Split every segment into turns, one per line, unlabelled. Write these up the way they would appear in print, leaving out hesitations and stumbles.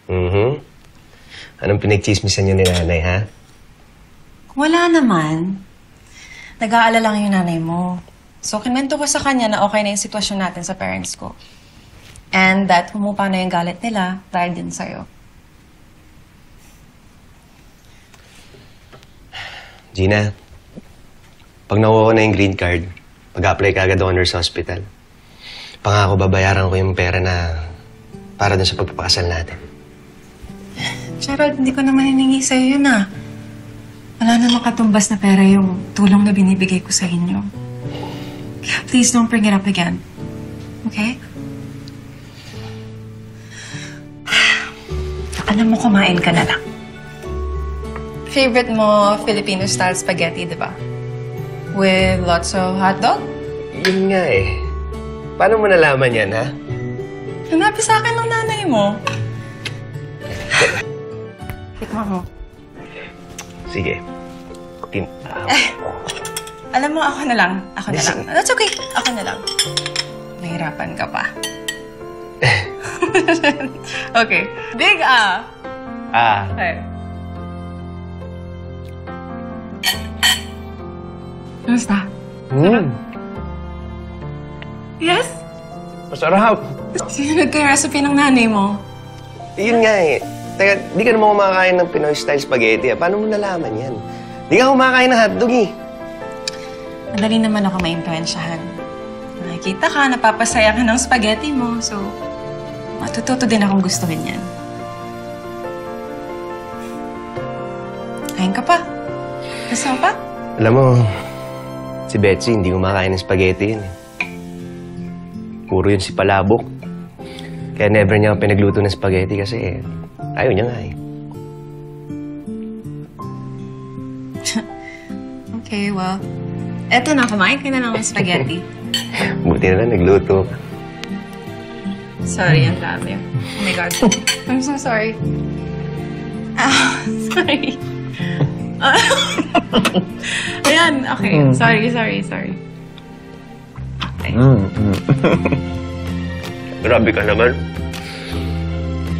Anong pinagchismisan niyo ni nanay, ha?
Wala naman. Nag-aalala lang yung nanay mo. So, kinwento ko sa kanya na okay na yung sitwasyon natin sa parents ko. And that humupa na yung galit nila dahil din sa'yo.
Gina, pag nakuha ko na yung green card, mag-apply ka agad ako nurse sa hospital. Pangako, babayaran ko yung pera na para dun sa pagpapakasal natin.
Gerald, hindi ko naman hiningi sa'yo yun ah. Wala na makatumbas na pera yung tulong na binibigay ko sa inyo. Kaya please don't bring it up again. Okay? Alam mo, kumain ka na lang. Favorite mo, Filipino-style spaghetti, di ba? With lots of hotdog?
Yun nga eh. Paano mo nalaman yan, ha?
Sinabi sa akin ng nanay mo. Tikman mo.
Sige.
Alam mo, ako na lang. Ako na lang. That's okay. Ako na lang. Nahirapan ka pa. Okay. Big A. Okay. Kamusta? Yes?
Masarap.
Sino nagka-recipe ng nanay mo?
Yun nga eh. Teka, di ka naman kumakain ng Pinoy-style spaghetti. Paano mo nalaman yan? Di ka kumakain ng hotdog eh.
Madali naman ako maimpluwensyahan. Nakikita ka, napapasaya ka ng spaghetti mo. So, matututo din akong gustuhin yan. Kain ka pa. Gusto mo pa?
Alam mo, si Betsy hindi kumakain ng spaghetti yun eh. Puro yun si Palabok. Kaya never niya ako pinagluto ng spaghetti kasi ayaw niya nga eh.
Okay, well, eto na, kumain ka na lang ng spaghetti.
Buti na lang nagluto.
Sorry, ang dami. Oh my God. I'm so sorry. Sorry. Ayan, okay. Sorry. Okay.
Grabe ka naman.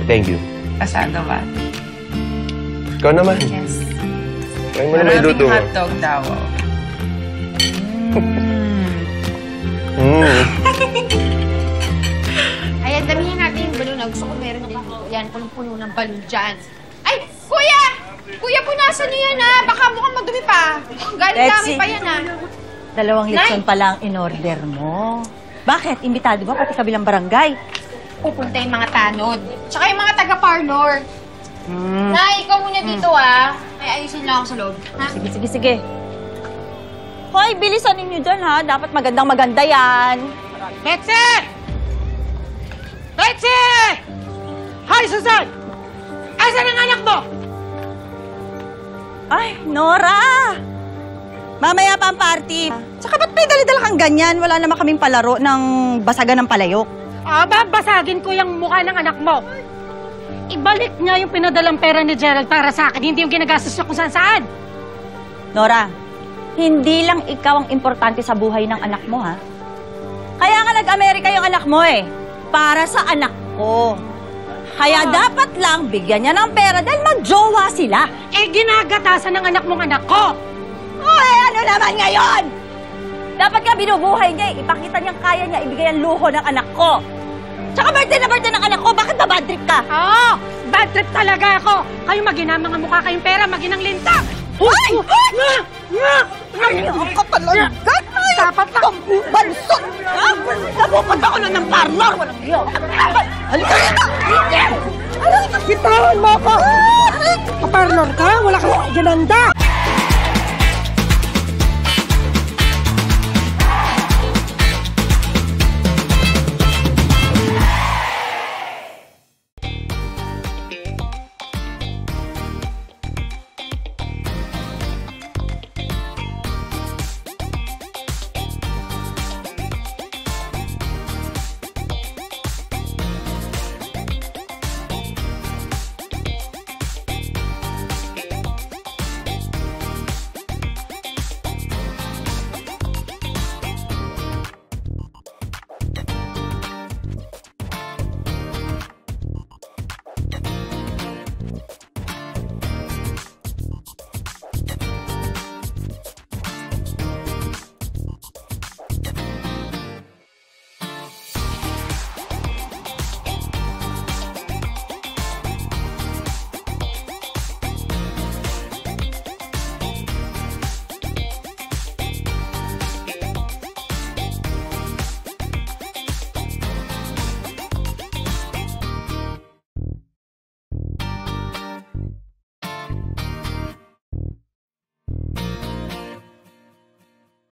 Thank you.
Pasado ba?
Ikaw naman.
Yes.
Kaya mo naman iluto mo.
Maraming hotdog daw.
Ayan, damihan natin yung balon. Gusto ko meron din dito. Yan, punong-puno ng balon dyan. Ay, kuya! Kuya, punasan niyo yan, ha? Baka mukhang madumi pa. Galing dami pa yan, ha?
2 lechon pa lang in-order mo. Bakit? Imbitado ba pati kabilang barangay?
Pupunta yung mga tanod. Tsaka yung mga taga-parlor. Nay, ikaw muna dito, ha? Ay, ayusin lang ako sa loob. Ha?
Sige. Hoy, bilisan ninyo dyan, ha? Dapat magandang-maganda yan.
Betsy! Betsy! Hi, Susan! Asan ang anak mo?
Ay, Nora! Mamaya pa ang party. Tsaka ba't may dala-dala kang ganyan? Wala naman kaming palaro ng basagan ng palayok.
Babasagin ko yung mukha ng anak mo. Ibalik niya yung pinadalang pera ni Gerald para sa akin, hindi yung ginagastos niya kung saan-saan.
Nora, hindi lang ikaw ang importante sa buhay ng anak mo, ha? Kaya nga nag-Amerika yung anak mo, eh. Para sa anak ko. Kaya dapat lang bigyan niya ng pera dahil mag-jowa sila.
Ginagatasan ng anak mong anak ko.
Ano naman ngayon? Dapat nga binubuhay niya, eh. Ipakita niyang kaya niya ibigay ang luho ng anak ko. Tsaka birthday na birthday ng anak ko, bakit ba bad trip ka?
Oo, bad trip talaga ako. Kayo magina mga mukha kayong pera, maginang linta.
Ay! Ang kapalagan!
Dapat na!
Bansot! Napupunta ko na ng parlor! Walang iyo! Halika dito!
Bitawan mo ako! Kaparlor ka? Wala kang gananda!
Betsy.